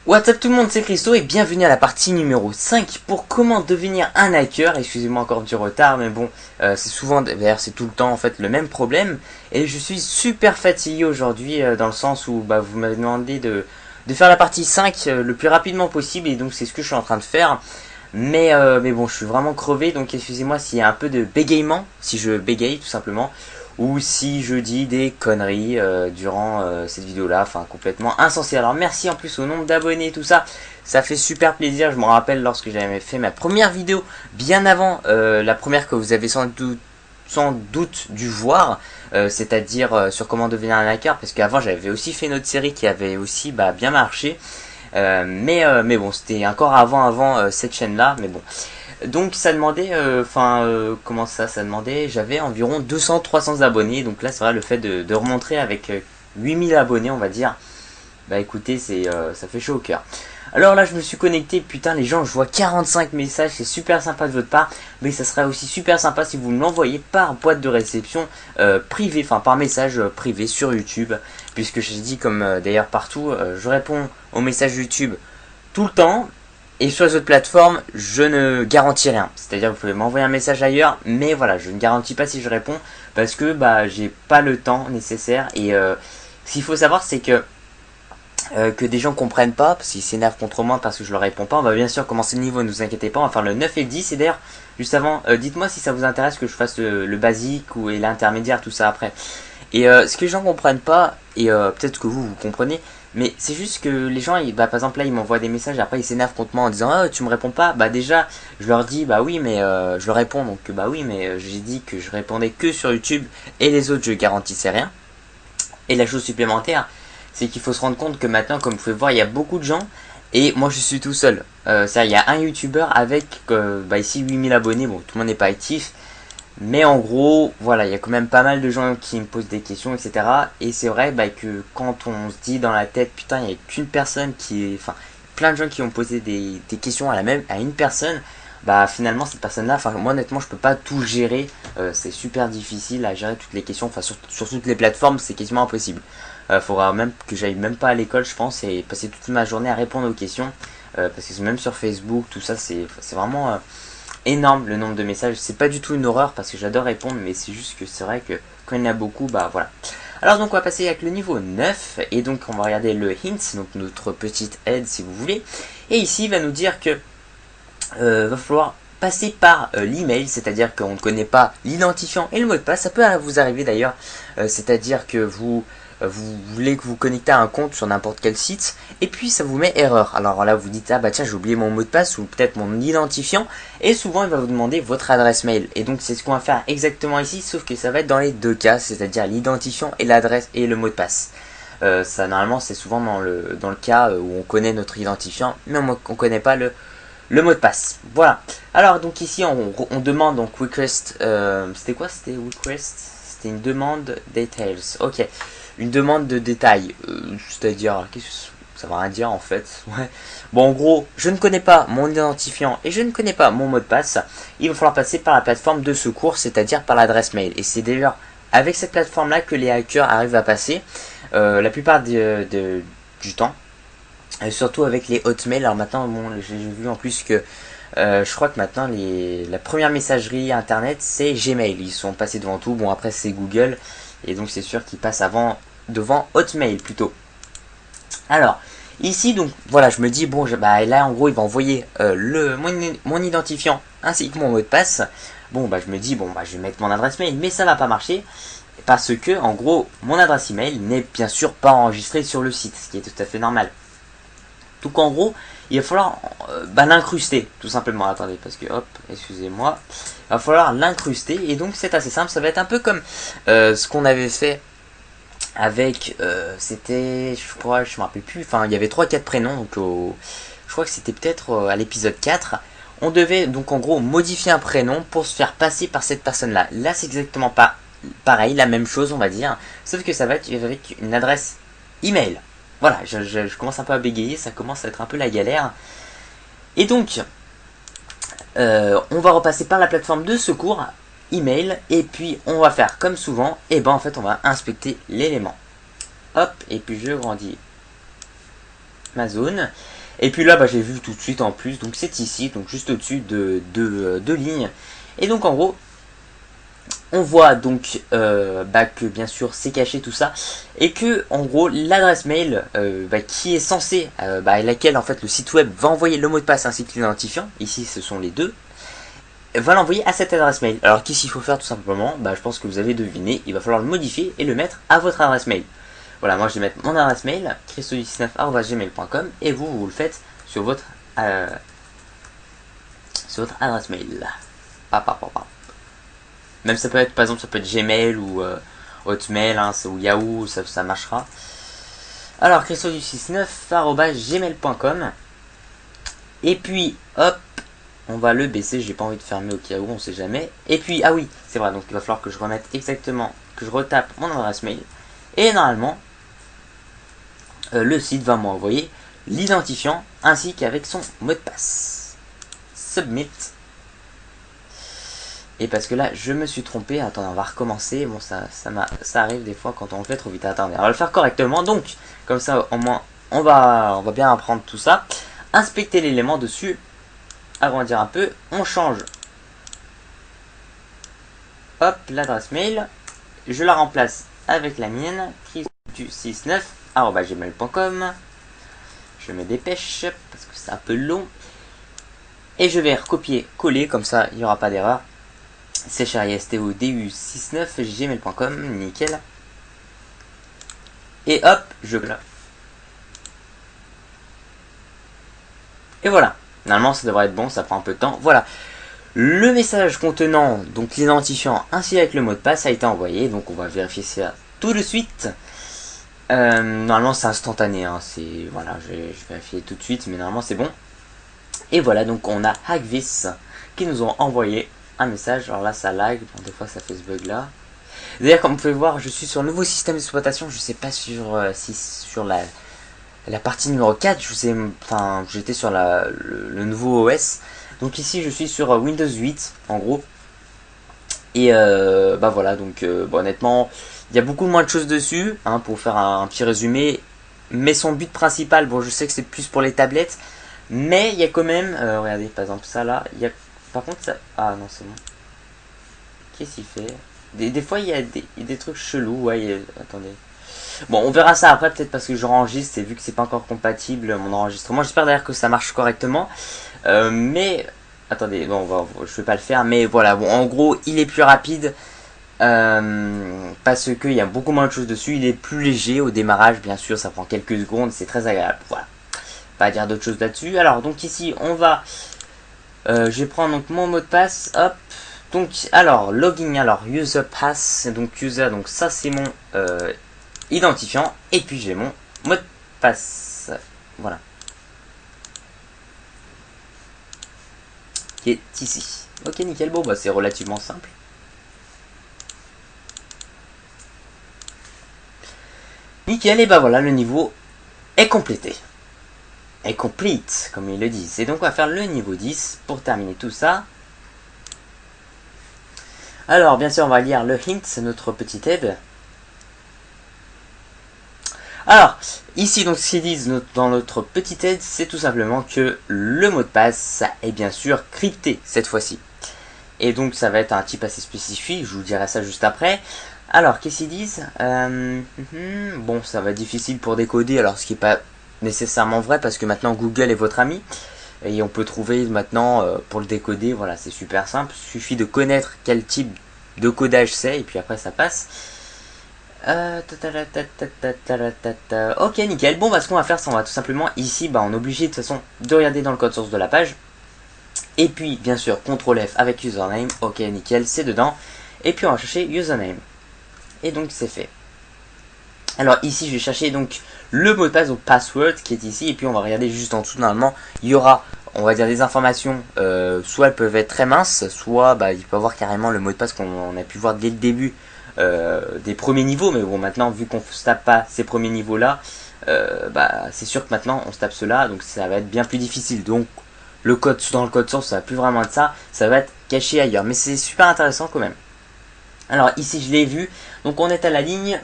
What's up tout le monde, c'est Christo et bienvenue à la partie numéro 5 pour comment devenir un hacker. Excusez-moi encore du retard, mais bon, c'est souvent, d'ailleurs c'est tout le temps en fait le même problème. Et je suis super fatigué aujourd'hui dans le sens où vous m'avez demandé de faire la partie 5 le plus rapidement possible et donc c'est ce que je suis en train de faire. Mais bon, je suis vraiment crevé, donc excusez-moi s'il y a un peu de bégaiement, si je bégaye tout simplement, ou si je dis des conneries durant cette vidéo-là, enfin complètement insensé. Alors merci en plus au nombre d'abonnés et tout ça, ça fait super plaisir. Je me rappelle lorsque j'avais fait ma première vidéo, bien avant la première que vous avez sans doute dû voir, c'est-à-dire sur comment devenir un hacker, parce qu'avant j'avais aussi fait une autre série qui avait aussi bien marché. Mais bon, c'était encore avant cette chaîne-là, mais bon. Donc ça demandait, comment ça demandait, j'avais environ 200-300 abonnés, donc là c'est vrai le fait de remontrer avec 8000 abonnés on va dire, écoutez, ça fait chaud au cœur. Alors là je me suis connecté, putain les gens, je vois 45 messages, c'est super sympa de votre part, mais ça serait aussi super sympa si vous me l'envoyez par boîte de réception privée, enfin par message privé sur YouTube, puisque j'ai dit comme d'ailleurs partout, je réponds aux messages YouTube tout le temps, et sur les autres plateformes, je ne garantis rien. C'est-à-dire vous pouvez m'envoyer un message ailleurs, mais voilà, je ne garantis pas si je réponds, parce que j'ai pas le temps nécessaire, et ce qu'il faut savoir c'est que des gens comprennent pas, parce qu'ils s'énervent contre moi parce que je leur réponds pas. On va bien sûr commencer le niveau, ne vous inquiétez pas, on va faire le 9 et le 10. Et d'ailleurs, juste avant, dites-moi si ça vous intéresse que je fasse le basique et l'intermédiaire, tout ça après. Et ce que les gens comprennent pas, et peut-être que vous comprenez, mais c'est juste que les gens, par exemple là, ils m'envoient des messages, après ils s'énervent contre moi en disant ah tu me réponds pas. Déjà, je leur dis oui, mais je leur réponds, donc oui, mais j'ai dit que je répondais que sur YouTube et les autres je garantissais rien. Et la chose supplémentaire, c'est qu'il faut se rendre compte que maintenant, comme vous pouvez voir, il y a beaucoup de gens et moi je suis tout seul. Il y a un YouTuber avec ici 8000 abonnés, bon tout le monde n'est pas actif, mais en gros, voilà, il y a quand même pas mal de gens qui me posent des questions, etc. Et c'est vrai que quand on se dit dans la tête, putain, il n'y a qu'une personne enfin, plein de gens qui ont posé des questions à une personne, finalement cette personne-là, moi honnêtement, je peux pas tout gérer. C'est super difficile à gérer toutes les questions, enfin sur toutes les plateformes, c'est quasiment impossible. Faudra même que j'aille même pas à l'école, je pense, et passer toute ma journée à répondre aux questions, parce que même sur Facebook, tout ça, c'est vraiment énorme le nombre de messages. C'est pas du tout une horreur parce que j'adore répondre, mais c'est juste que c'est vrai que quand il y en a beaucoup, voilà. Alors donc on va passer avec le niveau 9 et donc on va regarder le hint, donc notre petite aide si vous voulez. Et ici il va nous dire que va falloir passer par l'email, c'est-à-dire qu'on ne connaît pas l'identifiant et le mot de passe. Ça peut vous arriver d'ailleurs, c'est-à-dire que vous voulez que vous connectez à un compte sur n'importe quel site et puis ça vous met erreur. Alors là vous dites tiens j'ai oublié mon mot de passe ou peut-être mon identifiant, et souvent il va vous demander votre adresse mail, et donc c'est ce qu'on va faire exactement ici, sauf que ça va être dans les deux cas, c'est-à-dire l'identifiant et l'adresse et le mot de passe. Ça normalement c'est souvent dans le cas où on connaît notre identifiant mais on connaît pas le mot de passe. Voilà. Alors donc ici on demande donc request, c'était quoi, c'était request, c'était une demande details. Ok, une demande de détails, c'est-à-dire qu'est-ce que ça va rien dire en fait. Ouais. Bon, en gros, je ne connais pas mon identifiant et je ne connais pas mon mot de passe. Il va falloir passer par la plateforme de secours, c'est-à-dire par l'adresse mail. Et c'est d'ailleurs avec cette plateforme-là que les hackers arrivent à passer la plupart du temps. Et surtout avec les hotmail. Alors maintenant, j'ai vu en plus que je crois que maintenant la première messagerie internet c'est Gmail. Ils sont passés devant tout. Bon, après c'est Google, et donc c'est sûr qu'ils passent devant Hotmail plutôt. Alors ici donc voilà, je me dis bon, là en gros il va envoyer mon identifiant ainsi que mon mot de passe. Bon je me dis je vais mettre mon adresse mail, mais ça va pas marcher parce que en gros mon adresse email n'est bien sûr pas enregistrée sur le site, ce qui est tout à fait normal. Donc en gros, il va falloir l'incruster, tout simplement. Attendez, parce que hop, excusez-moi. Il va falloir l'incruster, et donc c'est assez simple. Ça va être un peu comme ce qu'on avait fait avec, c'était, je crois, je me rappelle plus. Enfin, il y avait 3-4 prénoms, donc je crois que c'était peut-être à l'épisode 4. On devait donc en gros modifier un prénom pour se faire passer par cette personne-là. Là, c'est exactement pas pareil, la même chose, on va dire, sauf que ça va être avec une adresse email. Voilà, je commence un peu à bégayer, ça commence à être un peu la galère. Et donc, on va repasser par la plateforme de secours, email, et puis on va faire comme souvent, et en fait on va inspecter l'élément. Hop, et puis je grandis ma zone. Et puis là, bah, j'ai vu tout de suite en plus, donc c'est ici, donc juste au-dessus de deux lignes. Et donc en gros, on voit donc bah, que bien sûr c'est caché tout ça, et que en gros l'adresse mail bah, qui est censée, bah, à laquelle en fait le site web va envoyer le mot de passe ainsi que l'identifiant, ici ce sont les deux, va l'envoyer à cette adresse mail. Alors qu'est-ce qu'il faut faire tout simplement? Bah, je pense que vous avez deviné, il va falloir le modifier et le mettre à votre adresse mail. Voilà, moi je vais mettre mon adresse mail, christo19@gmail.com, et vous le faites sur votre adresse mail. Même ça peut être, par exemple, ça peut être Gmail ou Hotmail, hein, ou Yahoo, ça marchera. Alors, christo19@gmail.com, et puis hop, on va le baisser, j'ai pas envie de fermer au cas où, on sait jamais. Et puis, ah oui, c'est vrai, donc il va falloir que je remette exactement, que je retape mon adresse mail. Et normalement, le site va m'envoyer l'identifiant ainsi qu'avec son mot de passe. Submit. Et parce que là, je me suis trompé. Attendez, on va recommencer. Bon, ça arrive des fois quand on le fait trop vite. Attendez, on va le faire correctement. Donc, comme ça, au moins, on va bien apprendre tout ça. Inspecter l'élément dessus. Agrandir un peu. On change. Hop, l'adresse mail. Je la remplace avec la mienne. christu69@gmail.com. Je me dépêche parce que c'est un peu long. Et je vais recopier, coller. Comme ça, il n'y aura pas d'erreur. chrstodu69@gmail.com, nickel. Et hop, je là. Et voilà. Normalement, ça devrait être bon, ça prend un peu de temps. Voilà. Le message contenant donc l'identifiant ainsi avec le mot de passe a été envoyé. Donc on va vérifier ça tout de suite. Normalement, c'est instantané. Hein, c'est voilà, je vais vérifier tout de suite, mais normalement c'est bon. Et voilà, donc on a Hackvis qui nous ont envoyé un message. Alors là ça lag, bon, des fois ça fait ce bug là. D'ailleurs comme vous pouvez voir, je suis sur le nouveau système d'exploitation. Je sais pas si sur la partie numéro 4, j'étais sur le nouveau OS. Donc ici je suis sur Windows 8 en gros. Et bah voilà, donc bon, honnêtement il y a beaucoup moins de choses dessus, hein, pour faire un petit résumé. Mais son but principal, bon je sais que c'est plus pour les tablettes, mais il y a quand même, regardez par exemple ça là, il y a, par contre ça, ah non c'est bon. Qu'est-ce qu'il fait? Des fois il y a des trucs chelous, ouais, attendez. Bon on verra ça après, peut-être parce que j'enregistre et vu que c'est pas encore compatible mon enregistrement, j'espère d'ailleurs que ça marche correctement. Mais, attendez, bon, je vais pas le faire, mais voilà, bon en gros il est plus rapide. Parce qu'il y a beaucoup moins de choses dessus, il est plus léger au démarrage, bien sûr, ça prend quelques secondes, c'est très agréable. Voilà, pas dire d'autres choses là-dessus. Alors, donc ici, on va, je vais prendre donc mon mot de passe, hop. Donc, alors, login, alors, user pass, donc user, donc ça c'est mon identifiant, et puis j'ai mon mot de passe, voilà, qui est ici. Ok, nickel, bon, bah c'est relativement simple. Nickel, et bah voilà, le niveau est complété. Est complete, comme ils le disent. Et donc on va faire le niveau 10 pour terminer tout ça. Alors bien sûr on va lire le hint, c'est notre petite aide. Alors, ici donc ce qu'ils disent dans notre petite aide, c'est tout simplement que le mot de passe est bien sûr crypté cette fois-ci. Et donc ça va être un type assez spécifique, je vous dirai ça juste après. Alors, qu'est-ce qu'ils disent? Bon, ça va être difficile pour décoder, alors ce qui n'est pas nécessairement vrai, parce que maintenant Google est votre ami, et on peut trouver maintenant, pour le décoder, voilà, c'est super simple, il suffit de connaître quel type de codage c'est, et puis après ça passe. Ok, nickel. Bon, bah ce qu'on va faire, c'est on va tout simplement, ici, bah on est obligé de toute façon de regarder dans le code source de la page, et puis, bien sûr, CTRL F avec username, ok, nickel, c'est dedans, et puis on va chercher username. Et donc c'est fait. Alors ici je vais chercher donc le mot de passe, donc password qui est ici, et puis on va regarder juste en dessous. Normalement il y aura, on va dire, des informations, soit elles peuvent être très minces, soit bah, il peut y avoir carrément le mot de passe qu'on a pu voir dès le début des premiers niveaux. Mais bon, maintenant vu qu'on ne se tape pas ces premiers niveaux là, bah, c'est sûr que maintenant on se tape cela, donc ça va être bien plus difficile. Donc le code, dans le code source ça va plus vraiment être ça, ça va être caché ailleurs, mais c'est super intéressant quand même. Alors ici je l'ai vu, donc on est à la ligne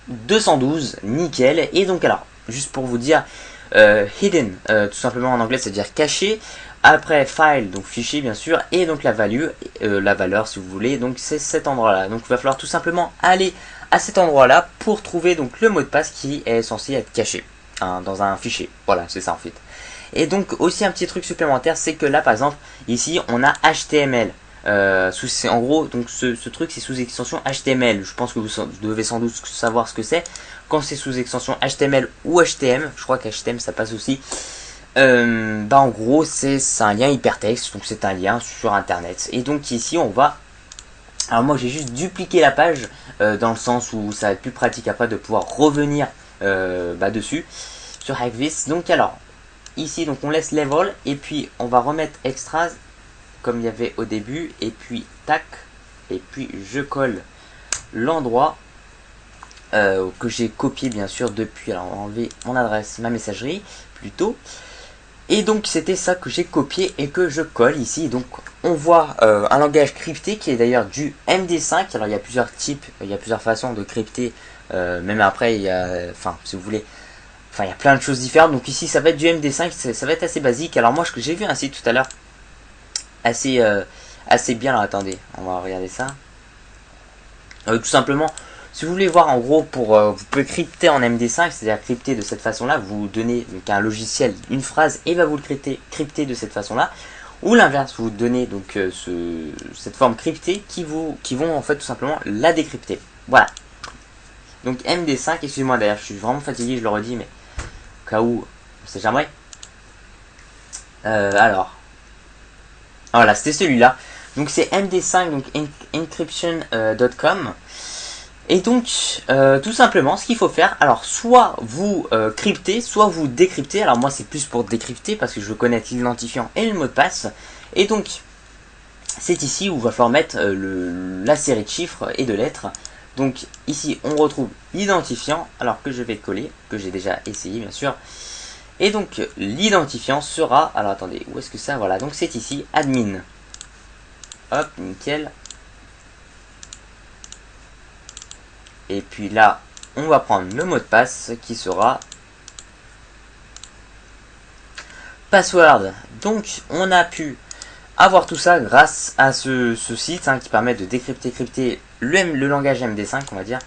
212, nickel. Et donc alors, juste pour vous dire, hidden, tout simplement en anglais, c'est-à-dire caché. Après file, donc fichier bien sûr, et donc la value, la valeur si vous voulez, donc c'est cet endroit-là. Donc il va falloir tout simplement aller à cet endroit-là pour trouver donc le mot de passe qui est censé être caché hein, dans un fichier. Voilà, c'est ça en fait. Et donc aussi un petit truc supplémentaire, c'est que là par exemple, ici on a HTML. En gros, donc ce truc c'est sous extension HTML. Je pense que vous devez sans doute savoir ce que c'est. Quand c'est sous extension HTML ou HTM, je crois qu'HTM ça passe aussi. En gros c'est un lien hypertexte, donc c'est un lien sur internet. Et donc ici on va... Alors moi j'ai juste dupliqué la page dans le sens où ça va être plus pratique après de pouvoir revenir dessus sur Hackvis. Donc alors ici donc on laisse level et puis on va remettre extras comme il y avait au début et puis tac et puis je colle l'endroit que j'ai copié bien sûr depuis. Alors on va enlever mon adresse, ma messagerie plutôt. Et donc c'était ça que j'ai copié et que je colle ici. Donc on voit un langage crypté qui est d'ailleurs du MD5. Alors il y a plusieurs types, il y a plusieurs façons de crypter. Même après il y a, si vous voulez, il y a plein de choses différentes. Donc ici ça va être du MD5, ça va être assez basique. Alors moi j'ai vu un site tout à l'heure assez bien. Alors attendez, on va regarder ça. Tout simplement. Si vous voulez voir en gros vous pouvez crypter en MD5, c'est-à-dire crypter de cette façon-là, vous donnez donc à un logiciel une phrase et va vous le crypter de cette façon-là, ou l'inverse, vous donnez donc cette forme cryptée qui vont en fait tout simplement la décrypter. Voilà. Donc MD5, excusez-moi d'ailleurs, je suis vraiment fatigué, je le redis, mais au cas où, on sait jamais. Alors, voilà, c'était celui-là. Donc c'est MD5, donc encryption.com. Et donc, tout simplement, ce qu'il faut faire, alors soit vous cryptez, soit vous décryptez. Alors moi, c'est plus pour décrypter parce que je veux connaître l'identifiant et le mot de passe. Et donc, c'est ici où il va falloir mettre la série de chiffres et de lettres. Donc ici, on retrouve l'identifiant, alors que je vais coller, que j'ai déjà essayé bien sûr. Et donc, l'identifiant sera, alors attendez, où est-ce que ça, voilà, donc c'est ici, admin. Hop, nickel. Et puis là, on va prendre le mot de passe qui sera password. Donc, on a pu avoir tout ça grâce à ce site qui permet de crypter le langage MD5, on va dire.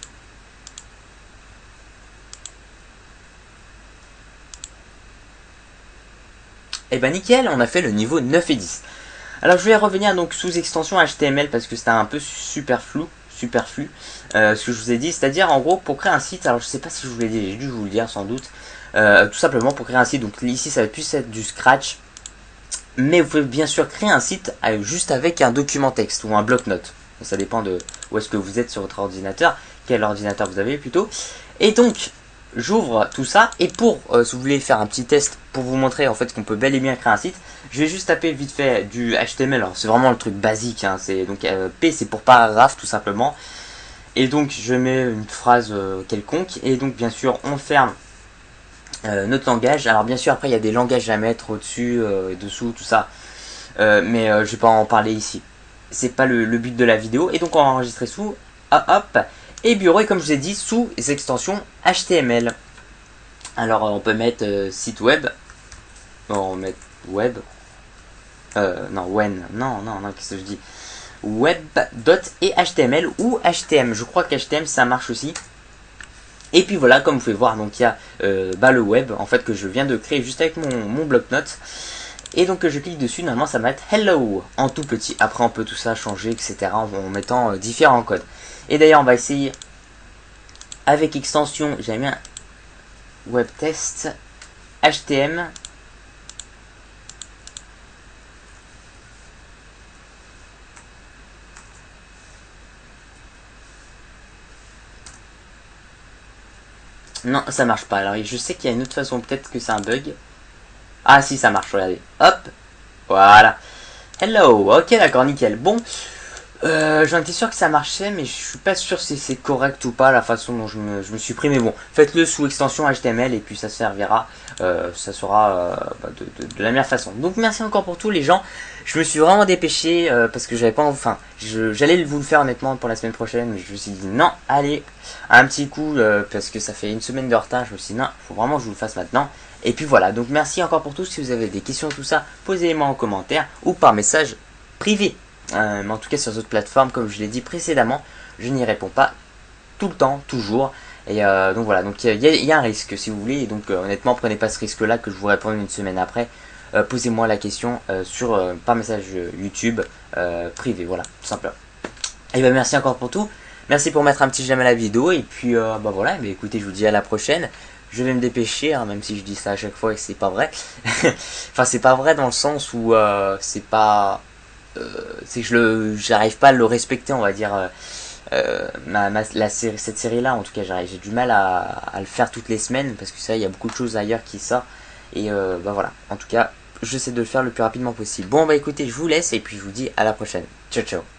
Et ben nickel, on a fait le niveau 9 et 10. Alors je vais revenir donc sous extension HTML parce que c'était un peu superflu, ce que je vous ai dit, c'est-à-dire en gros pour créer un site, alors je sais pas si je vous l'ai dit, j'ai dû vous le dire sans doute, tout simplement pour créer un site, donc ici ça va plus être du scratch, mais vous pouvez bien sûr créer un site juste avec un document texte ou un bloc-notes, ça dépend de où est-ce que vous êtes sur votre ordinateur, quel ordinateur vous avez plutôt, et donc j'ouvre tout ça et pour si vous voulez faire un petit test pour vous montrer en fait qu'on peut bel et bien créer un site, je vais juste taper vite fait du HTML. Alors c'est vraiment le truc basique, c'est donc P c'est pour paragraphe tout simplement. Et donc je mets une phrase quelconque et donc bien sûr on ferme notre langage. Alors bien sûr après il y a des langages à mettre au-dessus et dessous tout ça, mais je vais pas en parler ici. C'est pas le but de la vidéo. Et donc on va enregistrer sous hop et bureau, et comme je vous ai dit, sous les extensions HTML. Alors on peut mettre site web. On va mettre web. Non, qu'est-ce que je dis? Web.html ou HTML. Je crois qu'HTML ça marche aussi. Et puis voilà, comme vous pouvez voir, donc il y a le web en fait que je viens de créer juste avec mon bloc-notes. Et donc je clique dessus, normalement ça va être hello en tout petit. Après on peut tout ça changer, etc. en mettant différents codes. Et d'ailleurs on va essayer avec extension, j'ai mis un web test HTML. Non, ça marche pas. Alors je sais qu'il y a une autre façon, peut-être que c'est un bug. Ah si, ça marche, regardez. Hop, voilà. Hello, ok d'accord, nickel. Bon, j'en étais sûr que ça marchait, mais je suis pas sûr si c'est correct ou pas la façon dont je me suis pris. Mais bon, faites-le sous extension HTML et puis ça servira, ça sera de la meilleure façon. Donc merci encore pour tout les gens. Je me suis vraiment dépêché parce que j'avais pas, j'allais vous le faire honnêtement pour la semaine prochaine, mais je me suis dit non, allez, un petit coup parce que ça fait une semaine de retard. Je me suis dit non, faut vraiment que je vous le fasse maintenant. Et puis voilà, donc merci encore pour tout. Si vous avez des questions, tout ça, posez-les-moi en commentaire ou par message privé. Mais en tout cas sur d'autres plateformes, comme je l'ai dit précédemment, je n'y réponds pas tout le temps, toujours. Et donc voilà, donc il y a un risque si vous voulez. Et donc honnêtement, prenez pas ce risque-là que je vous réponde une semaine après. Posez-moi la question par message YouTube privé, voilà, tout simplement. Et ben merci encore pour tout. Merci pour mettre un petit j'aime à la vidéo. Et puis bah voilà, mais écoutez, je vous dis à la prochaine. Je vais me dépêcher, hein, même si je dis ça à chaque fois et que c'est pas vrai. Enfin, c'est pas vrai dans le sens où c'est pas. C'est que j'arrive pas à le respecter, on va dire. Cette série là, en tout cas, j'ai du mal à le faire toutes les semaines parce que ça, il y a beaucoup de choses ailleurs qui sortent. Et bah voilà, en tout cas, j'essaie de le faire le plus rapidement possible. Bon, bah écoutez, je vous laisse et puis je vous dis à la prochaine. Ciao, ciao.